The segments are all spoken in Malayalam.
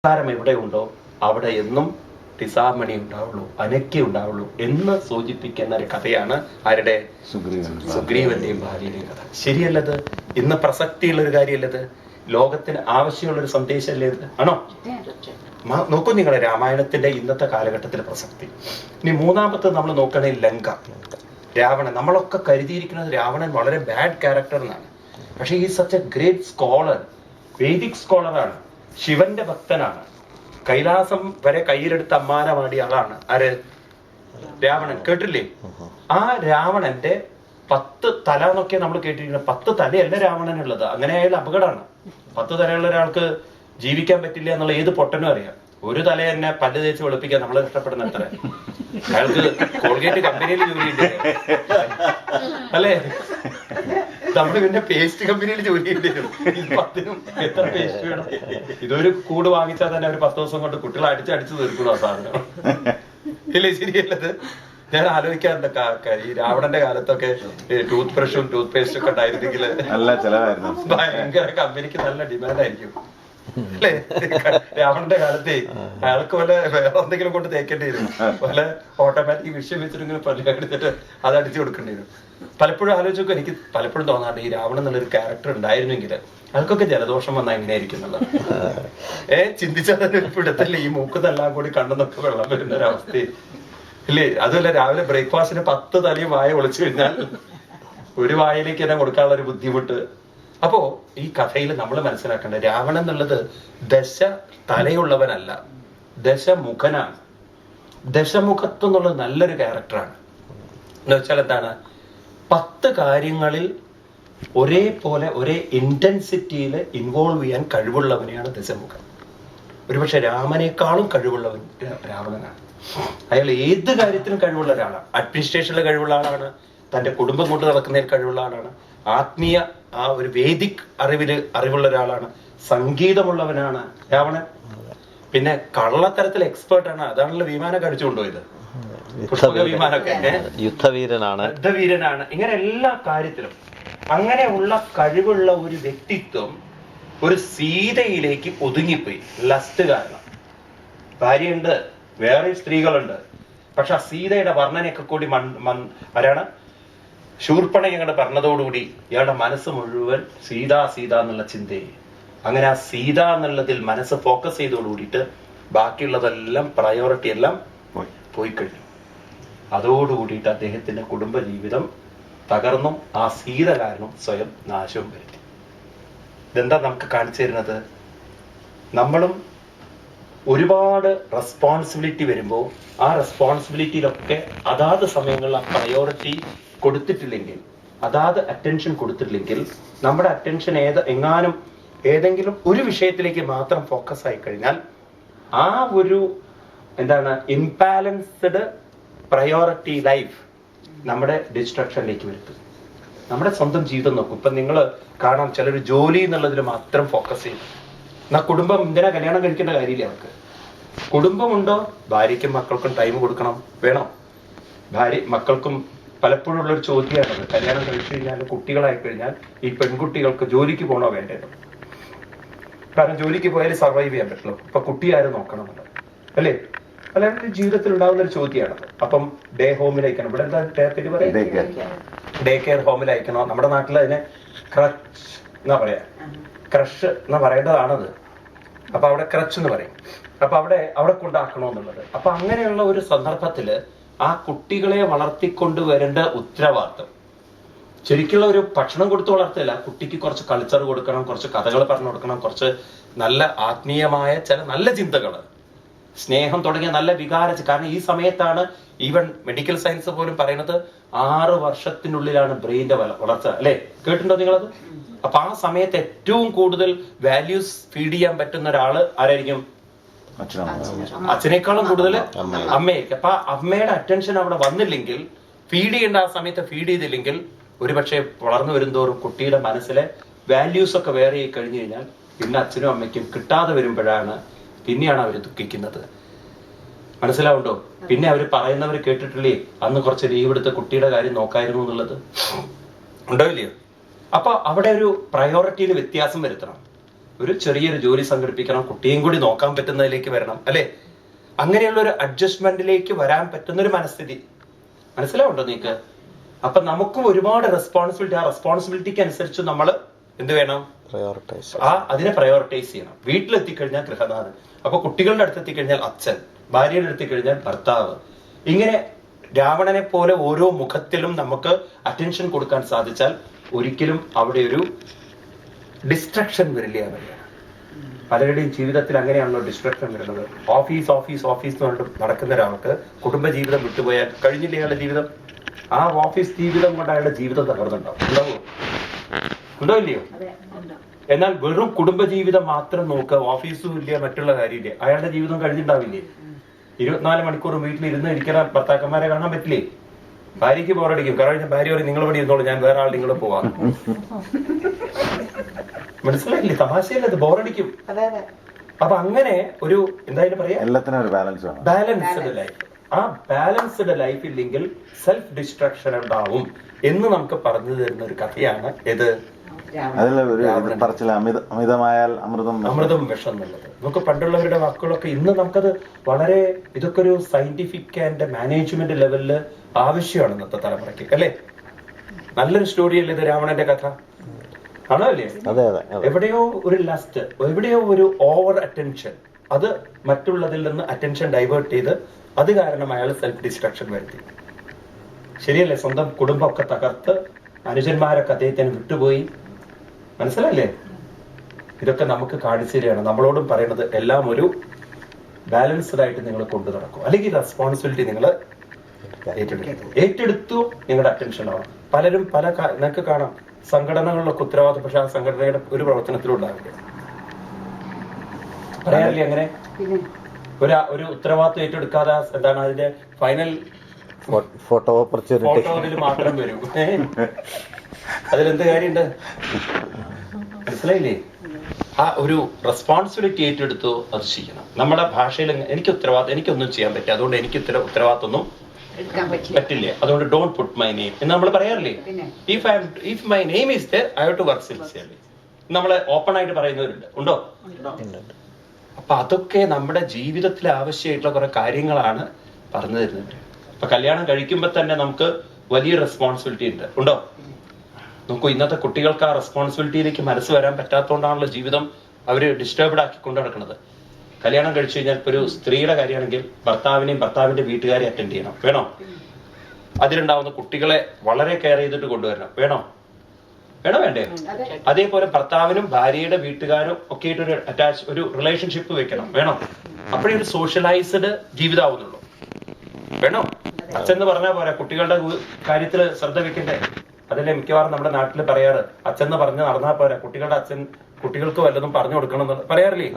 സംസ്കാരം എവിടെയുണ്ടോ അവിടെ എന്നും തിസാമണി ഉണ്ടാവുള്ളൂ, അനക്കി ഉണ്ടാവുള്ളൂ എന്ന് സൂചിപ്പിക്കുന്ന ഒരു കഥയാണ് ആരുടെ? സുഗ്രീവന്റെയും ഭാര്യയുടെയും കഥ. ശരിയല്ലത്? ഇന്ന് പ്രസക്തിയുള്ള ഒരു കാര്യമല്ലത്? ലോകത്തിന് ആവശ്യമുള്ള ഒരു സന്ദേശമല്ലേ ഇത്? ആണോ? നോക്കൂ നിങ്ങൾ, രാമായണത്തിന്റെ ഇന്നത്തെ കാലഘട്ടത്തിലെ പ്രസക്തി. ഇനി മൂന്നാമത്തെ നമ്മൾ നോക്കുകയാണെങ്കിൽ ലങ്ക, രാവണൻ. നമ്മളൊക്കെ കരുതിയിരിക്കുന്നത് രാവണൻ വളരെ ബാഡ് ക്യാരക്ടർ എന്നാണ്. പക്ഷെ ഈ such a great scholar, Vedic സ്കോളറാണ്, ശിവന്റെ ഭക്തനാണ്, കൈലാസം വരെ കയ്യിലെടുത്ത് അമ്മാനമാടിയ ആളാണ്. ആര്? രാവണൻ. കേട്ടില്ലേ? ആ രാവണന്റെ 10 തല എന്നൊക്കെ നമ്മൾ കേട്ടിരിക്കുന്നത്. 10 തലയല്ല രാവണനുള്ളത്. അങ്ങനെ ആയാലും അപകടമാണ്. 10 തലയുള്ള ഒരാൾക്ക് ജീവിക്കാൻ പറ്റില്ല എന്നുള്ള ഏത് പൊട്ടനും അറിയാം. ഒരു തല തന്നെ പല്ല് തേച്ച് വെളുപ്പിക്കാൻ നമ്മൾ ഇഷ്ടപ്പെടുന്ന എത്ര? അയാൾക്ക് കോൾഗേറ്റ് കമ്പനിയിൽ ജോലിയുണ്ട് അല്ലേ? നമ്മള് പിന്നെ പേസ്റ്റ് കമ്പനിയിൽ ജോലി ചെയ്യേണ്ടി വരും. 10നും എത്ര പേസ്റ്റ് വേണം? ഇതൊരു കൂട് വാങ്ങിച്ചാൽ തന്നെ ഒരു 10 ദിവസം കൊണ്ട് കുട്ടികളെ അടിച്ച് തീർക്കണോ സാധനം? ഇല്ലേ? ശരിയല്ലത്? ഞാൻ ആലോചിക്കാറുണ്ട്, ഈ രാവണന്റെ കാലത്തൊക്കെ ടൂത്ത് ബ്രഷും ടൂത്ത് പേസ്റ്റും ഒക്കെ ഉണ്ടായിരുന്നെങ്കിൽ ഭയങ്കര കമ്പനിക്ക് നല്ല ഡിമാൻഡ് ആയിരിക്കും അല്ലേ? രാവണന്റെ കാലത്തെ അയാൾക്ക് വല്ല വേറെ എന്തെങ്കിലും കൊണ്ട് തേക്കേണ്ടി വരും, വല്ല ഓട്ടോമാറ്റിക് വിഷയം വെച്ചിട്ട് പല്ല് എടുത്തിട്ട് അത് അടിച്ചു കൊടുക്കേണ്ടി വരും. പലപ്പോഴും ആലോചിച്ചൊക്കെ എനിക്ക് പലപ്പോഴും തോന്നാറുണ്ട്, ഈ രാവണൻ എന്നുള്ളൊരു ക്യാരക്ടർ ഉണ്ടായിരുന്നെങ്കിൽ അയാൾക്കൊക്കെ ജലദോഷം വന്നാൽ എങ്ങനെയായിരിക്കും എന്നുള്ളത്. ചിന്തിച്ചാൽ തന്നെ പിടുത്തല്ലേ ഈ മൂക്കതെല്ലാം കൂടി കണ്ണെന്നൊക്കെ വെള്ളം വരുന്ന ഒരവസ്ഥ ഇല്ലേ? അതുമല്ല, രാവിലെ ബ്രേക്ക്ഫാസ്റ്റിന് 10 തലയും വായ ഒളിച്ചു കഴിഞ്ഞാൽ ഒരു വായയിലേക്ക് തന്നെ കൊടുക്കാനുള്ള ഒരു ബുദ്ധിമുട്ട്. അപ്പോ ഈ കഥയിൽ നമ്മൾ മനസ്സിലാക്കേണ്ട, രാവണൻ എന്നുള്ളത് ദശ തലയുള്ളവനല്ല, ദശമുഖനാണ്. ദശമുഖത്വം എന്നുള്ളത് നല്ലൊരു ക്യാരക്ടറാണ്. എന്ന് വെച്ചാൽ എന്താണ്? 10 കാര്യങ്ങളിൽ ഒരേപോലെ ഒരേ ഇന്റൻസിറ്റിയിൽ ഇൻവോൾവ് ചെയ്യാൻ കഴിവുള്ളവനെയാണ് ദശമുഖൻ. ഒരുപക്ഷെ രാമനേക്കാളും കഴിവുള്ളവൻ രാവണനാണ്. അയാൾ ഏത് കാര്യത്തിനും കഴിവുള്ള ഒരാളാണ്. അഡ്മിനിസ്ട്രേഷനിൽ കഴിവുള്ള ആളാണ്, തന്റെ കുടുംബം കൊണ്ട് നടക്കുന്നതിൽ കഴിവുള്ള ആളാണ്, ആത്മീയ ആ ഒരു വേദിക് അറിവുള്ള ഒരാളാണ്, സംഗീതമുള്ളവനാണ് രാവണൻ. പിന്നെ കള്ളത്തരത്തിൽ എക്സ്പേർട്ടാണ്. അതാണല്ലോ വിമാനം കഴിച്ചു കൊണ്ടുപോയത്, പുഷ്പക വിമാനമൊക്കെ. യുദ്ധവീരനാണ്. ഇങ്ങനെ എല്ലാ കാര്യത്തിലും അങ്ങനെയുള്ള കഴിവുള്ള ഒരു വ്യക്തിത്വം ഒരു സീതയിലേക്ക് ഒതുങ്ങിപ്പോയി. ലസ്റ്റ് കാരണം. ഭാര്യയുണ്ട്, വേറെ സ്ത്രീകളുണ്ട്, പക്ഷെ ആ സീതയുടെ വർണ്ണനയൊക്കെ കൂടി ആരാണ്? ശൂർപ്പണഖ ഞങ്ങളുടെ പറഞ്ഞതോടുകൂടി ഇയാളുടെ മനസ്സ് മുഴുവൻ സീത സീത എന്നുള്ള ചിന്തയെ. അങ്ങനെ ആ സീത എന്നുള്ളതിൽ മനസ്സ് ഫോക്കസ് ചെയ്തോടുകൂടിയിട്ട് ബാക്കിയുള്ളതെല്ലാം പ്രയോറിറ്റി എല്ലാം പോയി കഴിഞ്ഞു. അതോടുകൂടിയിട്ട് അദ്ദേഹത്തിന്റെ കുടുംബജീവിതം തകർന്നും ആ സീത കാരണം സ്വയം നാശവും വരുത്തി. ഇതെന്താ നമുക്ക് കാണിച്ചു തരുന്നത്? നമ്മളും ഒരുപാട് റെസ്പോൺസിബിലിറ്റി വരുമ്പോൾ ആ റെസ്പോൺസിബിലിറ്റിയിലൊക്കെ അതാത് സമയങ്ങളിൽ ആ പ്രയോറിറ്റി കൊടുത്തിട്ടില്ലെങ്കിൽ, അതാത് അറ്റൻഷൻ കൊടുത്തിട്ടില്ലെങ്കിൽ, നമ്മുടെ അറ്റൻഷൻ എങ്ങാനും ഏതെങ്കിലും ഒരു വിഷയത്തിലേക്ക് മാത്രം ഫോക്കസ് ആയി കഴിഞ്ഞാൽ ആ ഒരു ഇംബാലൻസ്ഡ് പ്രയോറിറ്റി ലൈഫ് നമ്മുടെ ഡിസ്ട്രക്ഷനിലേക്ക് വരുത്തും. നമ്മുടെ സ്വന്തം ജീവിതം നോക്കും. ഇപ്പൊ നിങ്ങൾ കാണാം, ചിലർ ജോലി എന്നുള്ളതിൽ മാത്രം ഫോക്കസ് ചെയ്യും. എന്നാ കുടുംബം എന്തിനാ കല്യാണം കഴിക്കേണ്ട കാര്യമില്ല അവർക്ക്. കുടുംബമുണ്ടോ, ഭാര്യയ്ക്കും മക്കൾക്കും ടൈം കൊടുക്കണം, വേണം. മക്കൾക്കും പലപ്പോഴും ഉള്ളൊരു ചോദ്യമാണത്. കല്യാണം കഴിച്ചു കഴിഞ്ഞാൽ, കുട്ടികളായി കഴിഞ്ഞാൽ ഈ പെൺകുട്ടികൾക്ക് ജോലിക്ക് പോകണോ വേണ്ടത്? കാരണം ജോലിക്ക് പോയാൽ സർവൈവ് ചെയ്യാൻ പറ്റുള്ളൂ. ഇപ്പൊ കുട്ടി ആരും നോക്കണം എന്നുള്ളത് അല്ലേ? അല്ലാതെ ജീവിതത്തിൽ ഉണ്ടാകുന്ന ഒരു ചോദ്യമാണത്. അപ്പം ഡേ ഹോമിലയക്കണം. ഇവിടെ എന്താ പേര് പറയാ? ഡേ കെയർ ഹോമിലയക്കണോ? നമ്മുടെ നാട്ടിൽ അതിനെ ക്രച്ച് എന്നാ പറയാ, ക്രഷ് എന്നാ പറയേണ്ടതാണത്. അപ്പൊ അവിടെ ക്രച്ച് എന്ന് പറയും. അപ്പൊ അവിടെ കൊണ്ടാക്കണോ എന്നുള്ളത്. അപ്പൊ അങ്ങനെയുള്ള ഒരു സന്ദർഭത്തില് ആ കുട്ടികളെ വളർത്തിക്കൊണ്ടുവരേണ്ട ഉത്തരവാദിത്വം ശരിക്കുള്ള ഒരു ഭക്ഷണം കൊടുത്ത് വളർത്തില്ല. കുട്ടിക്ക് കുറച്ച് കൾച്ചർ കൊടുക്കണം, കുറച്ച് കഥകൾ പറഞ്ഞു കൊടുക്കണം, കുറച്ച് നല്ല ആത്മീയമായ ചില നല്ല ചിന്തകൾ, സ്നേഹം തുടങ്ങിയ നല്ല കാരണം ഈ സമയത്താണ് ഈവൻ മെഡിക്കൽ സയൻസ് പോലും പറയുന്നത് 6 വർഷത്തിനുള്ളിലാണ് ബ്രെയിന്റെ വളർച്ച അല്ലെ? കേട്ടിട്ടുണ്ടോ നിങ്ങളത്? അപ്പൊ ആ സമയത്ത് ഏറ്റവും കൂടുതൽ വാല്യൂസ് ഫീഡ് ചെയ്യാൻ പറ്റുന്ന ഒരാള് ആരായിരിക്കും? അച്ഛനേക്കാളും കൂടുതൽ അമ്മയായിരിക്കും. അപ്പൊ അമ്മയുടെ അറ്റൻഷൻ അവിടെ വന്നില്ലെങ്കിൽ, ഫീഡ് ചെയ്യേണ്ട ആ സമയത്ത് ഫീഡ് ചെയ്തില്ലെങ്കിൽ, ഒരുപക്ഷെ വളർന്നു വരുന്തോറും കുട്ടിയുടെ മനസ്സിലെ വാല്യൂസ് ഒക്കെ വേറെ ആയി കഴിഞ്ഞു കഴിഞ്ഞാൽ പിന്നെ അച്ഛനും അമ്മയ്ക്കും കിട്ടാതെ വരുമ്പോഴാണ് പിന്നെയാണ് അവർ ദുഃഖിക്കുന്നത്. മനസ്സിലാവുണ്ടോ? പിന്നെ അവർ പറയുന്നവർ കേട്ടിട്ടില്ലേ, അന്ന് കുറച്ച് ലീവ് എടുത്ത് കുട്ടിയുടെ കാര്യം നോക്കായിരുന്നു എന്നുള്ളത് ഉണ്ടോ ഇല്ലയോ? അപ്പൊ അവിടെ ഒരു പ്രയോറിറ്റിയിൽ വ്യത്യാസം വരുത്തണം. ഒരു ചെറിയൊരു ജോലി സംഘടിപ്പിക്കണം, കുട്ടിയും കൂടി നോക്കാൻ പറ്റുന്നതിലേക്ക് വരണം, അല്ലെ? അങ്ങനെയുള്ള ഒരു അഡ്ജസ്റ്റ്മെന്റിലേക്ക് വരാൻ പറ്റുന്ന ഒരു മനസ്ഥിതി മനസ്സിലാവുണ്ടോ നിങ്ങൾക്ക്? അപ്പൊ നമുക്കും ഒരുപാട് റെസ്പോൺസിബിലിറ്റി, ആ റെസ്പോൺസിബിലിറ്റിക്ക് അനുസരിച്ച് നമ്മൾ എന്ത് വേണം? അതിനെ പ്രയോറിറ്റൈസ് ചെയ്യണം. വീട്ടിലെത്തിക്കഴിഞ്ഞാൽ ഗൃഹനാഥൻ, അപ്പൊ കുട്ടികളുടെ അടുത്ത് എത്തിക്കഴിഞ്ഞാൽ അച്ഛൻ, ഭാര്യയുടെ അടുത്ത് കഴിഞ്ഞാൽ ഭർത്താവ്. ഇങ്ങനെ രാവണനെ പോലെ ഓരോ മുഖത്തിലും നമുക്ക് അറ്റൻഷൻ കൊടുക്കാൻ സാധിച്ചാൽ ഒരിക്കലും അവിടെ ഒരു ഡിസ്ട്രക്ഷൻ വരില്ല എന്നറിയാം. പലരുടെയും ജീവിതത്തിൽ അങ്ങനെയാണല്ലോ ഡിസ്ട്രക്ഷൻ വരുന്നത്. ഓഫീസ് ഓഫീസ് ഓഫീസ് എന്ന് പറഞ്ഞിട്ട് നടക്കുന്ന ഒരാൾക്ക് കുടുംബജീവിതം വിട്ടുപോയാൽ കഴിഞ്ഞില്ല അയാളുടെ ജീവിതം. ആ ഓഫീസ് ജീവിതം കൊണ്ട് അയാളുടെ ജീവിതം തകർന്നുണ്ടാവും. ഉണ്ടാവോ? ഉണ്ടോ ഇല്ലയോ? എന്നാൽ വെറും കുടുംബജീവിതം മാത്രം നോക്കുക, ഓഫീസും ഇല്ല, മറ്റുള്ള കാര്യമില്ല, അയാളുടെ ജീവിതം കഴിഞ്ഞിട്ടുണ്ടാവില്ലേ? 24 മണിക്കൂർ വീട്ടിൽ ഇരുന്ന് ഇരിക്കുന്ന ഭർത്താക്കന്മാരെ കാണാൻ പറ്റില്ലേ? ഭാര്യയ്ക്ക് ബോറടിക്കും. കാരണം ഭാര്യ പറയും നിങ്ങൾ ഇവിടെ ഇരുന്നോളൂ, ഞാൻ വേറെ ആൾ നിങ്ങൾ പോവാം. മനസ്സിലായില്ലേ? തമാശയല്ല, അത് ബോറടിക്കും. അപ്പൊ അങ്ങനെ ഒരു എന്തായാലും പറയാ ബാലൻസ്ഡ് ലൈഫ്. ആ ബാലൻസ്ഡ് ലൈഫ് ഇല്ലെങ്കിൽ സെൽഫ് ഡിസ്ട്രക്ഷൻ ഉണ്ടാവും എന്ന് നമുക്ക് പറഞ്ഞു തരുന്ന ഒരു കഥയാണ് ഇത്. അമിതമായാൽ അമൃതം വിഷം എന്നുള്ളത്. നമുക്ക് പണ്ടുള്ളവരുടെ വാക്കുകളൊക്കെ ഇന്ന് നമുക്കത് വളരെ ഇതൊക്കെ ഒരു സയന്റിഫിക് ആൻഡ് മാനേജ്മെന്റ് ലെവലില് ആവശ്യമാണ് ഇന്നത്തെ തലമുറയ്ക്ക്, അല്ലെ? നല്ലൊരു സ്റ്റോറിയല്ലേ ഇത്, രാവണന്റെ കഥ ആണോ അല്ലേ? എവിടെയോ ഒരു ലസ്റ്റ്, എവിടെയോ ഒരു ഓവർ അറ്റൻഷൻ, അത് മറ്റുള്ളതിൽ നിന്ന് അറ്റൻഷൻ ഡൈവേർട്ട് ചെയ്ത് അത് കാരണം അയാൾ സെൽഫ് ഡിസ്ട്രക്ഷൻ വരുത്തി. ശരിയല്ലേ? സ്വന്തം കുടുംബമൊക്കെ തകർത്ത് അനുജന്മാരൊക്കെ അദ്ദേഹത്തിന് വിട്ടുപോയി. മനസ്സിലല്ലേ? ഇതൊക്കെ നമുക്ക് കാണിച്ചു തരികയാണ്. നമ്മളോടും പറയുന്നത് എല്ലാം ഒരു ബാലൻസ്ഡ് ആയിട്ട് നിങ്ങൾ കൊണ്ടു നടക്കും, അല്ലെങ്കിൽ റെസ്പോൺസിബിലിറ്റി നിങ്ങൾ ഏറ്റെടുത്തു നിങ്ങളുടെ അറ്റൻഷൻ ആവും. പലരും നിങ്ങൾക്ക് കാണാം സംഘടനകളിലൊക്കെ ഉത്തരവാദിത്വം, പക്ഷെ ആ സംഘടനയുടെ ഒരു പ്രവർത്തനത്തിലും ഉണ്ടാവില്ല. പറയാറില്ലേ അങ്ങനെ? ഒരു ഉത്തരവാദിത്വം ഏറ്റെടുക്കാതെ എന്താണ് അതിന്റെ ഫൈനൽ ഫോട്ടോ അതിൽ മാത്രം വരും. അതിലെന്ത് കാര്യമുണ്ട്? മനസ്സിലായില്ലേ? ആ ഒരു റെസ്പോൺസിബിലിറ്റി ഏറ്റെടുത്തു അത് ചെയ്യണം. നമ്മുടെ ഭാഷയിൽ എനിക്കൊന്നും ചെയ്യാൻ പറ്റില്ല, അതുകൊണ്ട് എനിക്ക് ഉത്തരവാദിത്വം ഒന്നും പറ്റില്ല, അതുകൊണ്ട് ഡോണ്ട് പുട്ട് മൈ നെയിം എന്ന് നമ്മൾ പറയാറില്ലേ? If my name is there I have to work sincerely. നമ്മളെ ഓപ്പൺ ആയിട്ട് പറയുന്നവരുണ്ട്, ഉണ്ടോ? അപ്പൊ അതൊക്കെ നമ്മുടെ ജീവിതത്തിൽ ആവശ്യമായിട്ടുള്ള കുറെ കാര്യങ്ങളാണ് പറഞ്ഞു തരുന്നത്. അപ്പൊ കല്യാണം കഴിക്കുമ്പോ തന്നെ നമുക്ക് വലിയ റെസ്പോൺസിബിലിറ്റി ഉണ്ട്, ഉണ്ടോ? നോക്കൂ, ഇന്നത്തെ കുട്ടികൾക്ക് ആ റെസ്പോൺസിബിലിറ്റിയിലേക്ക് മനസ്സ് വരാൻ പറ്റാത്തതുകൊണ്ടാണല്ലോ ജീവിതം അവര് ഡിസ്റ്റർബ്ഡ് ആക്കി കൊണ്ടു നടക്കുന്നത്. കല്യാണം കഴിച്ചു കഴിഞ്ഞാൽ ഇപ്പൊ ഒരു സ്ത്രീയുടെ കാര്യമാണെങ്കിൽ ഭർത്താവിനെയും ഭർത്താവിന്റെ വീട്ടുകാരെ അറ്റൻഡ് ചെയ്യണം, വേണോ? അതിലുണ്ടാവുന്ന കുട്ടികളെ വളരെ കെയർ ചെയ്തിട്ട് കൊണ്ടുവരണം, വേണോ? വേണ്ടേ? അതേപോലെ ഭർത്താവിനും ഭാര്യയുടെ വീട്ടുകാരും ഒക്കെ ആയിട്ട് ഒരു റിലേഷൻഷിപ്പ് വെക്കണം, വേണോ? അപ്പോഴേ ഒരു സോഷ്യലൈസ്ഡ് ജീവിതമാവുന്നുള്ളൂ, വേണോ? അച്ഛൻ എന്ന് പറഞ്ഞാൽ പോരാ, കുട്ടികളുടെ കാര്യത്തിൽ ശ്രദ്ധ വെക്കണ്ടേ? അതല്ലേ മിക്കവാറും നമ്മുടെ നാട്ടിൽ പറയാറ്, അച്ഛൻ എന്ന് പറഞ്ഞ് നടന്നാൽ പോരാ, കുട്ടികളുടെ അച്ഛൻ കുട്ടികൾക്ക് വല്ലതും പറഞ്ഞു കൊടുക്കണം എന്ന് പറയാറില്ലേ?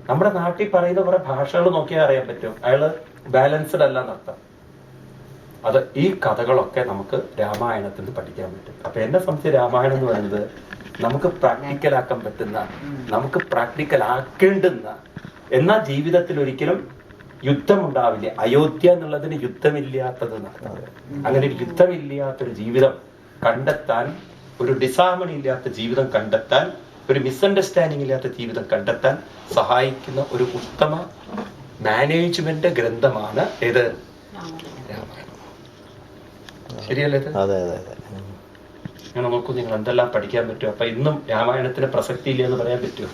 നമ്മുടെ നാട്ടിൽ പറയുന്ന കുറെ ഭാഷകൾ നോക്കിയാൽ അറിയാൻ പറ്റും അയാള് ബാലൻസ്ഡ് അല്ല എന്നർത്ഥം. അത് ഈ കഥകളൊക്കെ നമുക്ക് രാമായണത്തിൽ നിന്ന് പഠിക്കാൻ പറ്റും. അപ്പൊ എന്നെ സംബന്ധിച്ച് രാമായണം എന്ന് പറയുന്നത് നമുക്ക് പ്രാക്ടിക്കലാക്കാൻ പറ്റുന്ന, നമുക്ക് പ്രാക്ടിക്കൽ ആക്കേണ്ടുന്ന, എന്നാൽ ജീവിതത്തിൽ ഒരിക്കലും യുദ്ധം ഉണ്ടാവില്ല. അയോധ്യ എന്നുള്ളതിന് യുദ്ധമില്ലാത്തത് നടന്നത്. അങ്ങനെ ഒരു യുദ്ധമില്ലാത്തൊരു ജീവിതം കണ്ടെത്താൻ, ഒരു ഡിസാർമണി ഇല്ലാത്ത ജീവിതം കണ്ടെത്താൻ, ഒരു മിസ്അണ്ടർസ്റ്റാൻഡിങ് ഇല്ലാത്ത ജീവിതം കണ്ടെത്താൻ സഹായിക്കുന്ന ഒരു ഉത്തമ മാനേജ്മെന്റ് ഗ്രന്ഥമാണ് ഏത്? രാമായണം. ശരിയല്ലേ? അങ്ങനെ നോക്കൂ, നിങ്ങൾ എന്തെല്ലാം പഠിക്കാൻ പറ്റും. അപ്പൊ ഇന്നും രാമായണത്തിന് പ്രസക്തി ഇല്ല എന്ന് പറയാൻ പറ്റുമോ?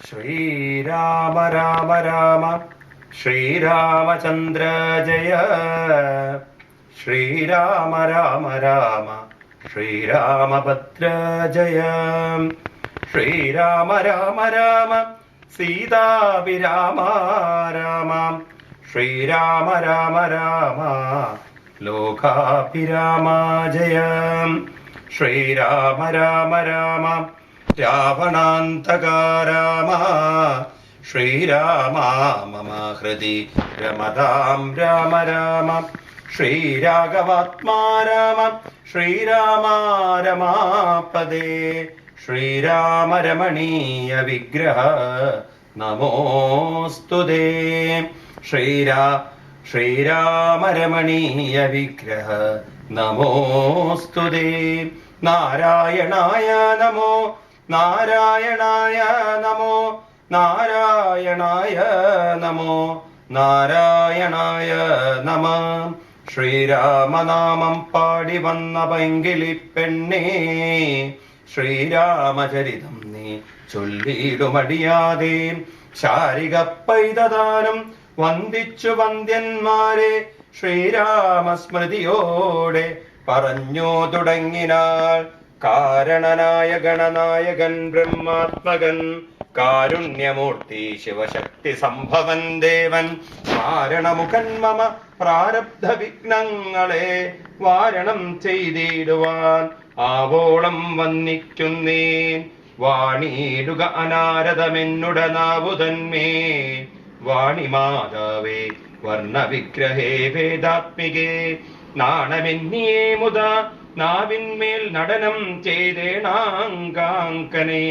ശ്രീരാമ രാമ രാമ ശ്രീരാമചന്ദ്ര ജയ, ശ്രീരാമ രാമ രാമ ശ്രീരാമഭദ്ര ജയ, ശ്രീരാമ രാമ രാമ സീതാഭിരാമ രാമ, ശ്രീരാമ രാമ രാമ ലോകാഭിരാമ ജയ, ശ്രീരാമ രാമ രാമ രാവണാന്തക രാമ, ശ്രീരാമ മമ ഹൃദി രമതാം രാമ രാമ, ശ്രീരാഘവാത്മാ രാമ ശ്രീരാമ രമാപദേ, ശ്രീരാമ രമണീയ വിഗ്രഹ നമോസ്തുതേ, ശ്രീരാമ രമണീയ വിഗ്രഹ നമോസ്തുതേ, നാരായണായ നമോ നാരായണായ നമോ നാരായണായ നമോ നാരായണായ നമ. ശ്രീരാമനാമം പാടി വന്ന പൈങ്കിളി പെണ്ണേ, ശ്രീരാമചരിതം നീ ചൊല്ലിടുമടിയാതെ. ശാരിക പൈതദാനം വന്ദിച്ചു വന്ദ്യന്മാരെ ശ്രീരാമസ്മൃതിയോടെ പറഞ്ഞു തുടങ്ങിനാൾ. കാരണനായ ഗണനായകൻ ബ്രഹ്മാത്മകൻ കാരുണ്യമൂർത്തി ശിവശക്തി സംഭവൻ ദേവൻ. വാരണമുഖൻ മമ പ്രാരബ്ധ വിഘ്നങ്ങളെ വാരണം ചെയ്തിടുവാൻ ആവോളം വന്നിക്കുന്നേൻ. വാണിയിടുക അനാരതമെന്നുടനാവുതന്മേ, വാണിമാതാവേ വർണ്ണവിഗ്രഹേ വേദാത്മികേ. നാണമെന്നിയേ മുത നാവിന്മേൽ നടനം ചെയ്തേണാങ്കാങ്കനെ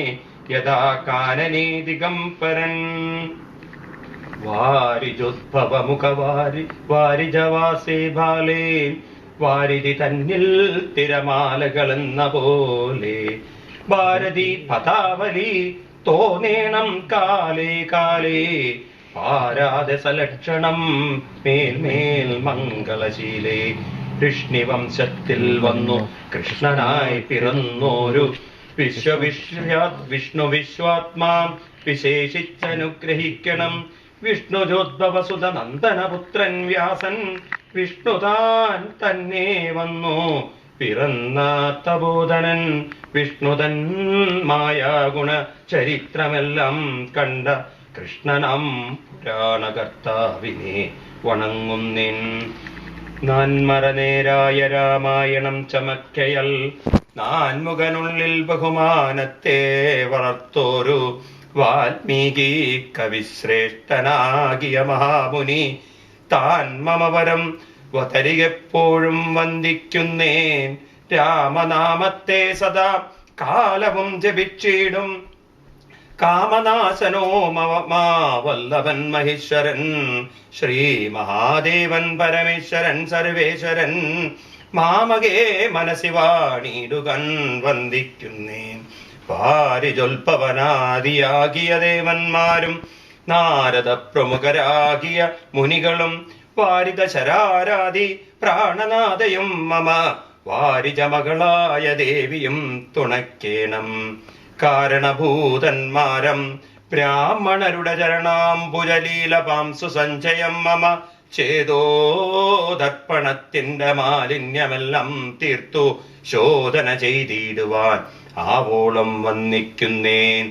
യഥാ കാനനേ ദിഗംബരൻ. വാരിജോദ്ഭവമുഖവാരി വാരിജവാസേ ബാലേ, വാരിധി തന്നിൽ തിരമാലകളെന്ന പോലെ. ഭാരതി പതാവലി തോന്നേണം കാലേ കാലേ, പാരാതെ സലക്ഷണം മേൽമേൽ മംഗളശീലേ. വൃഷ്ണിവംശത്തിൽ വന്നു കൃഷ്ണനായി പിറന്നോരു വിഷ്ണു വിശ്വാത്മാ വിശേഷിച്ചനുഗ്രഹിക്കണം. വിഷ്ണുജോദ്ഭവസുത നന്ദനപുത്രൻ വ്യാസൻ വിഷ്ണുതാൻ തന്നെ വന്നു പിറന്നാത്തബോധനൻ. വിഷ്ണുതൻ മായാഗുണ ചരിത്രമെല്ലാം കണ്ട കൃഷ്ണനാം പുരാണകർത്താവിനെ വണങ്ങുന്നിൻ. നാൻമറനേരായ രാമായണം ചമക്കയൽ നാൻമുഖനുള്ളിൽ ബഹുമാനത്തെ വളർത്തോരു വാൽമീകി കവിശ്രേഷ്ഠനാകിയ മഹാമുനി താൻ മമവരം വതരികെപ്പോഴും വന്ദിക്കുന്നേൻ. രാമനാമത്തെ സദാ കാലവും ജപിച്ചിടും കാമനാശനോ വല്ലഭൻ മഹേശ്വരൻ. ശ്രീ മഹാദേവൻ പരമേശ്വരൻ സർവേശ്വരൻ മാമകേ മനസ്സി വാണിടുകൻ വന്ദിക്കുന്നേൻ. പാരിജോൽപവനാദിയാകിയ ദേവന്മാരും നാരദ പ്രമുഖരാകിയ മുനികളും വാരിത ശരാരാദി പ്രാണനാഥയും മമ വാരിജമകളായ ദേവിയും തുണക്കേണം. കാരണഭൂതന്മാരം ബ്രാഹ്മണരുടെ ചരണാംബുജലീലപാംസു സഞ്ചയം മമ ചേതോദർപ്പണത്തിന്റെ മാലിന്യമെല്ലാം തീർത്തു ശോധന ചെയ്തിടുവാൻ ആവോളം വന്നിക്കുന്നേൻ.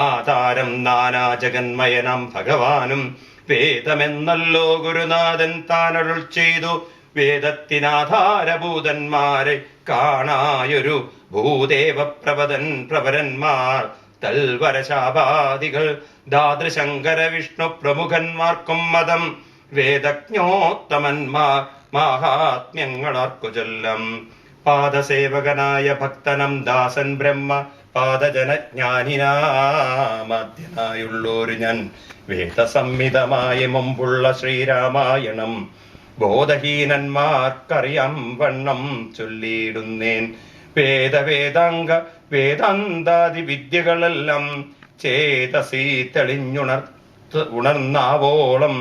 ആധാരം നാനാ ജഗന്മയനം ഭഗവാനും വേദമെന്നല്ലോ ഗുരുനാഥൻ താനരുൾ ചെയ്തു. വേദത്തിനാധാരഭൂതന്മാരെ കാണായൊരു ഭൂദേവ പ്രവരന്മാർ തൽവരശാപാദികൾ ദാതൃശങ്കര വിഷ്ണു പ്രമുഖന്മാർക്കും മതം. വേദജ്ഞോത്തമന്മാർ മാഹാത്മ്യങ്ങളർക്കു ചൊല്ലം. പാദസേവകനായ ഭക്തനം ദാസൻ ബ്രഹ്മ പാദജനജ്ഞാനിനാമധ്യനായുള്ളൊരു ഞാൻ വേദസംഹിതമായ മുമ്പുള്ള ശ്രീരാമായണം ബോധഹീനന്മാർക്കറിയാം വണ്ണം ചൊല്ലിയിടുന്നേൻ. വേദാന്താദി വിദ്യകളെല്ലാം ചേതസി തെളിഞ്ഞുണർന്നാവോളം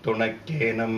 തുണക്കേണം.